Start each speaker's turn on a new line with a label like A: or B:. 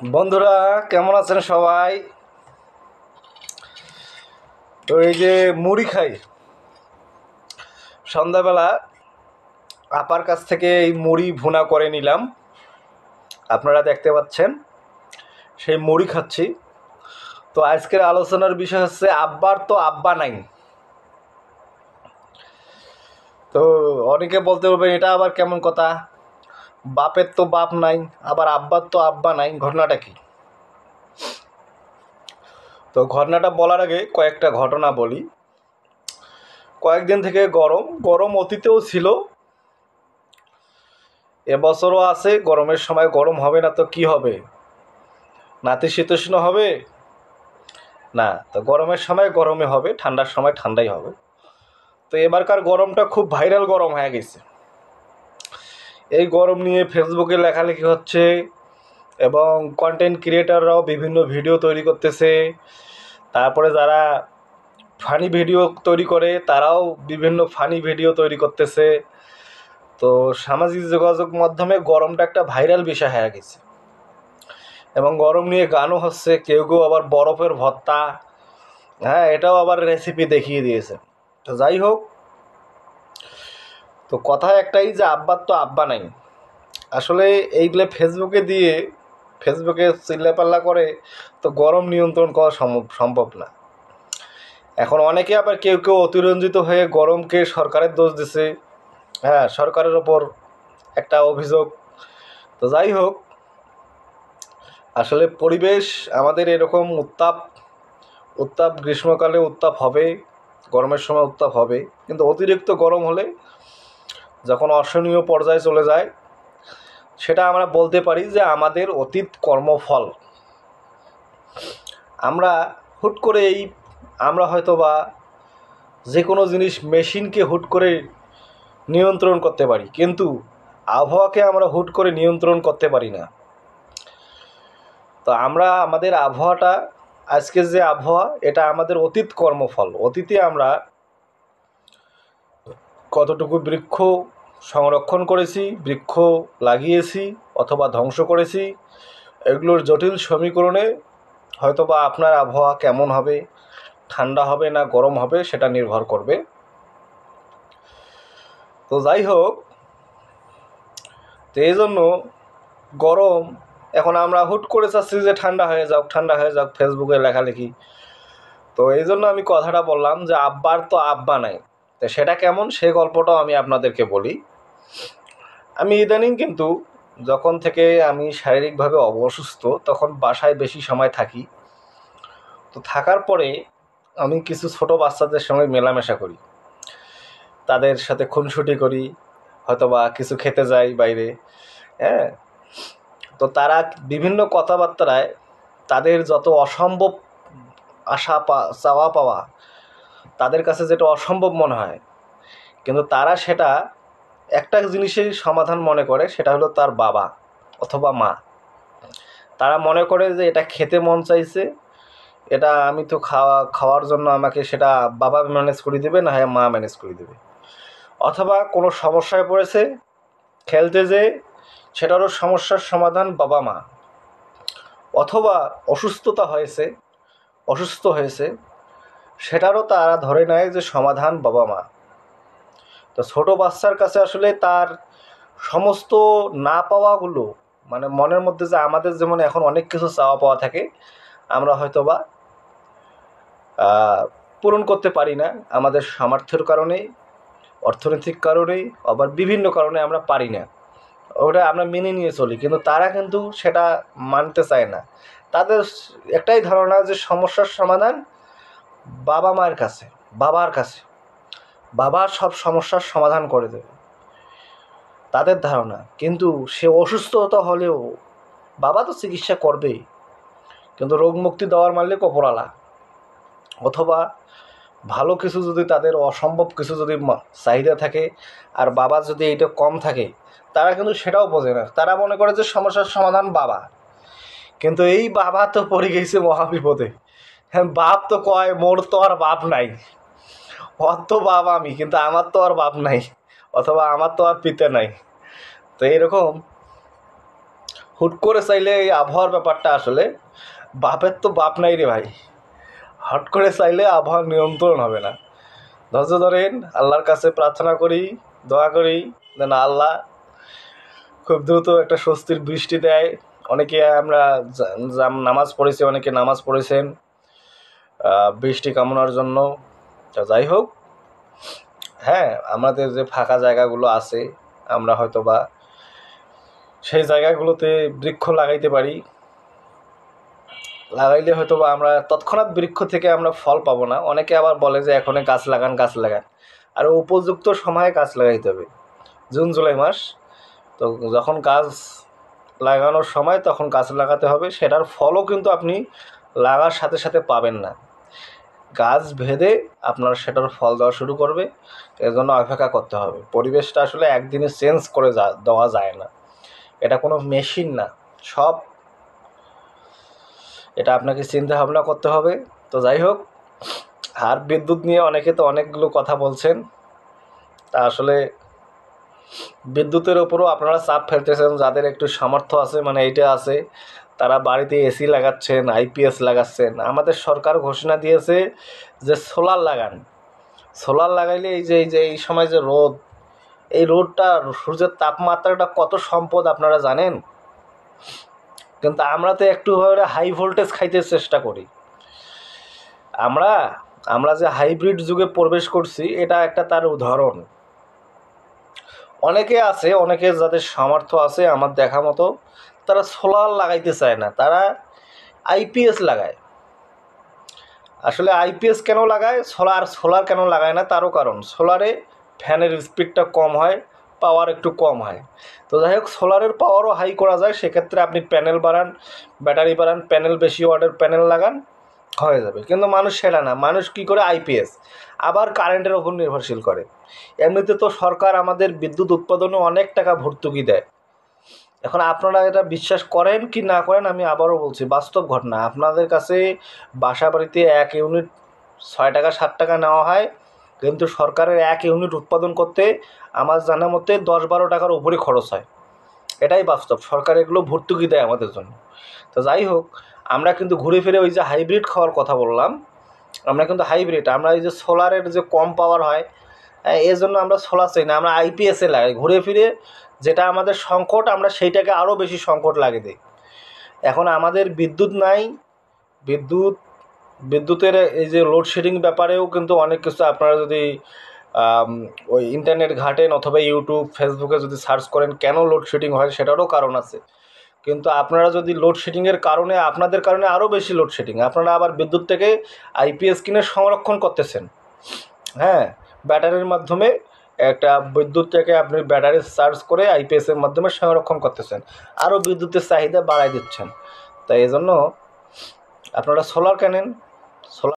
A: বন্ধুরা, কেমন আছেন সবাই? তো এই যে মুড়ি খাই সন্ধ্যাবেলা, আপার কাছ থেকে এই মুড়ি ভুনা করে নিলাম। আপনারা দেখতে পাচ্ছেন সেই মুড়ি খাচ্ছি। তো আজকের আলোচনার বিষয় হচ্ছে আব্বার তো আব্বা নাই। তো অনেকে বলতে পারবে এটা আবার কেমন কথা, বাপের তো বাপ নাই আবার আব্বার তো আব্বা নাই, ঘটনাটা কি? তো ঘটনাটা বলার আগে কয়েকটা ঘটনা বলি। কয়েকদিন থেকে গরম গরম অতীতেও ছিল, এবছরও আছে। গরমের সময় গরম হবে না তো কি হবে? নাতিশীতোষ্ণ হবে না, তো গরমের সময় গরমে হবে, ঠান্ডার সময় ঠান্ডাই হবে। তো এবারকার গরমটা খুব ভাইরাল গরম হয়ে গেছে। এই গরম নিয়ে ফেসবুকে লেখালেখি হচ্ছে এবং কন্টেন্ট ক্রিয়েটাররাও বিভিন্ন ভিডিও তৈরি করতেছে। তারপরে যারা ফানি ভিডিও তৈরি করে তারাও বিভিন্ন ফানি ভিডিও তৈরি করতেছে। তো সামাজিক যোগাযোগ মাধ্যমে গরমটা একটা ভাইরাল বিষয় হয়ে গেছে এবং গরম নিয়ে গানও হচ্ছে। কেউ কেউ আবার বরফের ভর্তা, হ্যাঁ, এটাও আবার রেসিপি দেখিয়ে দিয়েছে। তো যাই হোক, তো কথা একটাই যে আব্বার তো আব্বা নাই। আসলে এইগুলো ফেসবুকে চিল্লাপাল্লা করে তো গরম নিয়ন্ত্রণ করা সম্ভব না। এখন অনেকে আবার কেউ কেউ অতিরঞ্জিত হয়ে গরমকে সরকারের দোষ দিছে। হ্যাঁ, সরকারের ওপর একটা অভিযোগ। তো যাই হোক, আসলে পরিবেশ আমাদের এরকম উত্তাপ উত্তাপ গ্রীষ্মকালে উত্তাপ হবে, গরমের সময় উত্তাপ হবে, কিন্তু অতিরিক্ত গরম হলে যখন অসহনীয় পর্যায়ে চলে যায়, সেটা আমরা বলতে পারি যে আমাদের অতীত কর্মফল। আমরা হুট করে আমরা হয়তো বা যে কোনো জিনিস মেশিনকে হুট করে নিয়ন্ত্রণ করতে পারি, কিন্তু আবহাওয়াকে আমরা হুট করে নিয়ন্ত্রণ করতে পারি না। তো আমরা আমাদের আবহাওয়াটা, আজকের যে আবহাওয়া, এটা আমাদের অতীত কর্মফল। অতীতে আমরা কতটুকু বৃক্ষ সংরক্ষণ করেছি, বৃক্ষ লাগিয়েছি অথবা ধ্বংস করেছি, এগুলোর জটিল সমীকরণে হয়তোবা আপনার আবহাওয়া কেমন হবে, ঠান্ডা হবে না গরম হবে, সেটা নির্ভর করবে। তো যাই হোক, তো এই জন্য গরম, এখন আমরা হুট করে চাচ্ছি যে ঠান্ডা হয়ে যাক ঠান্ডা হয়ে যাক, ফেসবুকে লেখালেখি। তো এই জন্য আমি কথাটা বললাম যে আব্বার তো আব্বা নাই। তো সেটা কেমন, সে গল্পটাও আমি আপনাদেরকে বলি। আমি ইদানিং কিন্তু, যখন থেকে আমি শারীরিকভাবে অসুস্থ, তখন বাসায় বেশি সময় থাকি। তো থাকার পরে আমি কিছু ছোট বাচ্চাদের সঙ্গে মেলামেশা করি, তাদের সাথে খুনসুটি করি, হয়তোবা কিছু খেতে যাই বাইরে। হ্যাঁ, তো তারা বিভিন্ন কথাবার্তায় তাদের যত অসম্ভব চাওয়া পাওয়া, তাদের কাছে যেটা অসম্ভব মনে হয়, কিন্তু তারা সেটা একটা জিনিসের সমাধান মনে করে, সেটা হলো তার বাবা অথবা মা। তারা মনে করে যে এটা খেতে মন চাইছে, এটা আমি তো খাওয়ার জন্য আমাকে সেটা বাবা ম্যানেজ করে দেবে, না হয় মা ম্যানেজ করে দেবে। অথবা কোনো সমস্যায় পড়েছে খেলতে যেয়ে, সেটারও সমস্যার সমাধান বাবা মা। অথবা অসুস্থ হয়েছে, সেটারও তারা ধরে নেয় যে সমাধান বাবা মা। তো ছোটো বাচ্চার কাছে আসলে তার সমস্ত না পাওয়াগুলো, মানে মনের মধ্যে যে আমাদের যেমন এখন অনেক কিছু চাওয়া পাওয়া থাকে, আমরা হয়তোবা পূরণ করতে পারি না আমাদের সামর্থ্যের কারণে, অর্থনৈতিক কারণে, আবার বিভিন্ন কারণে আমরা পারি না। ওটা আমরা মেনে নিয়ে চলি, কিন্তু তারা কিন্তু সেটা মানতে চায় না। তাদের একটাই ধারণা যে সমস্যার সমাধান বাবা মায়ের কাছে, বাবার কাছে, বাবা সব সমস্যার সমাধান করে দেবে, তাদের ধারণা। কিন্তু সে অসুস্থতা হলেও বাবা তো চিকিৎসা করবেই, কিন্তু রোগ মুক্তি দেওয়ার মালিক ওপরওয়ালা। অথবা ভালো কিছু যদি, তাদের অসম্ভব কিছু যদি চাহিদা থাকে, আর বাবা যদি এইটা কম থাকে, তারা কিন্তু সেটাও বোঝে না। তারা মনে করে যে সমস্যার সমাধান বাবা, কিন্তু এই বাবা তো পড়ে গেছে মহাবিপদে। হ্যাঁ, বাপ তো কয় মোর তো আর বাপ নাই, ওর তো বাপ আমি, কিন্তু আমার তো আর বাপ নাই, অথবা আমার তো আর পিতা নাই। তো এইরকম হুট করে চাইলে এই আবহাওয়ার ব্যাপারটা আসলে বাপের তো বাপ নাই রে ভাই, হট করে চাইলে আবহাওয়া নিয়ন্ত্রণ হবে না। ধৈর্য ধরেন, আল্লাহর কাছে প্রার্থনা করি, দোয়া করি যেন আল্লাহ খুব দ্রুত একটা স্বস্তির বৃষ্টি দেয়। অনেকে আমরা নামাজ পড়েছি, অনেকে নামাজ পড়েছেন বৃষ্টি কামনার জন্য। তো যাই হোক, হ্যাঁ, আমাদের যে ফাঁকা জায়গাগুলো আছে আমরা হয়তো বা সেই জায়গাগুলোতে বৃক্ষ লাগাইতে পারি। লাগাইলে হয়তো বা আমরা তৎক্ষণাৎ বৃক্ষ থেকে আমরা ফল পাবো না। অনেকে আবার বলে যে এখনই গাছ লাগান, গাছ লাগান। আর উপযুক্ত সময়ে গাছ লাগাইতে হবে, জুন জুলাই মাস। তো যখন গাছ লাগানোর সময় তখন গাছ লাগাতে হবে, সেটার ফলও কিন্তু আপনি লাগার সাথে সাথে পাবেন না। গাছ ভেদে আপনার সেটার ফল দেওয়া শুরু করবে, এর জন্য অপেক্ষা করতে হবে। পরিবেশটা আসলে একদিনে চেঞ্জ করে দেওয়া যায় না, এটা কোনো মেশিন না। সব এটা আপনাকে চিন্তা ভাবনা করতে হবে। তো যাই হোক, আর বিদ্যুৎ নিয়ে অনেকে তো অনেকগুলো কথা বলছেন, তা আসলে বিদ্যুতের ওপরও আপনারা চাপ ফেলতেছেন। যাদের একটু সামর্থ্য আছে, মানে এইটা আছে, তারা বাড়িতে এসি লাগাচ্ছেন, আইপিএস লাগাচ্ছেন। আমাদের সরকার ঘোষণা দিয়েছে যে সোলার লাগান। সোলার লাগাইলে এই সময় যে রোদ, এই রোদটা, সূর্যের তাপমাত্রাটা কত সম্পদ আপনারা জানেন। কিন্তু আমরা তো একটু হাই ভোল্টেজ খাইতে চেষ্টা করি। আমরা যে হাইব্রিড যুগে প্রবেশ করছি, এটা একটা তার উদাহরণ। অনেকে আছে, অনেকে যাদের সামর্থ্য আছে আমার দেখা মতো, তারা সোলার লাগাইতে চায় না, তারা আইপিএস লাগায়। আসলে আইপিএস কেন লাগায়, সোলার কেন লাগায় না, তারও কারণ, সোলারে ফ্যানের স্পিডটা কম হয়, পাওয়ার একটু কম হয়। তো যাই হোক, সোলারের পাওয়ারও হাই করা যায়। সেক্ষেত্রে আপনি প্যানেল বাড়ান, ব্যাটারি বাড়ান, প্যানেল বেশি ওয়াটের প্যানেল লাগান, হয়ে যাবে। কিন্তু মানুষ সেটা না, মানুষ কী করে, আইপিএস, আবার কারেন্টের ওপর নির্ভরশীল করে। এমনিতে তো সরকার আমাদের বিদ্যুৎ উৎপাদনে অনেক টাকা ভর্তুকি দেয়। এখন আপনারা এটা বিশ্বাস করেন কি না করেন, আমি আবারও বলছি, বাস্তব ঘটনা। আপনাদের কাছে বাসা বাড়িতে 1 ইউনিট 6 টাকা 7 টাকা নেওয়া হয়, কিন্তু সরকারের 1 ইউনিট উৎপাদন করতে আমার জানা মতে 10-12 টাকার উপরে খরচ হয়। এটাই বাস্তব, সরকার এগুলো ভর্তুকি দেয় আমাদের জন্য। তো যাই হোক, আমরা কিন্তু ঘুরে ফিরে ওই যে হাইব্রিড খাওয়ার কথা বললাম, আমরা কিন্তু হাইব্রিড, আমরা এই যে সোলারের যে কম পাওয়ার হয়, এর জন্য আমরা সোলার চাই না, আমরা আইপিএসে লাগাই। ঘুরে ফিরে যেটা আমাদের সংকট, আমরা সেইটাকে আরও বেশি সংকট লাগিয়ে দিই। এখন আমাদের বিদ্যুৎ নাই, বিদ্যুতের এই যে লোডশেডিং ব্যাপারেও কিন্তু অনেক কিছু, আপনারা যদি ওই ইন্টারনেট ঘাটেন অথবা ইউটিউব ফেসবুকে যদি সার্চ করেন কেন লোডশেডিং হয়, সেটারও কারণ আছে। কিন্তু আপনারা যদি লোডশেডিংয়ের কারণে, আপনাদের কারণে আরও বেশি লোডশেডিং, আপনারা আবার বিদ্যুৎ থেকে আইপিএস কিনে সংরক্ষণ করতেছেন। হ্যাঁ, ব্যাটারির মাধ্যমে একটা বিদ্যুৎটাকে আপনি ব্যাটারি চার্জ করে আইপিএসের মাধ্যমে সংরক্ষণ করতেছেন, আরও বিদ্যুতের চাহিদা বাড়াই দিচ্ছেন। তাই এই জন্য আপনারা সোলার কেনেন। সোলার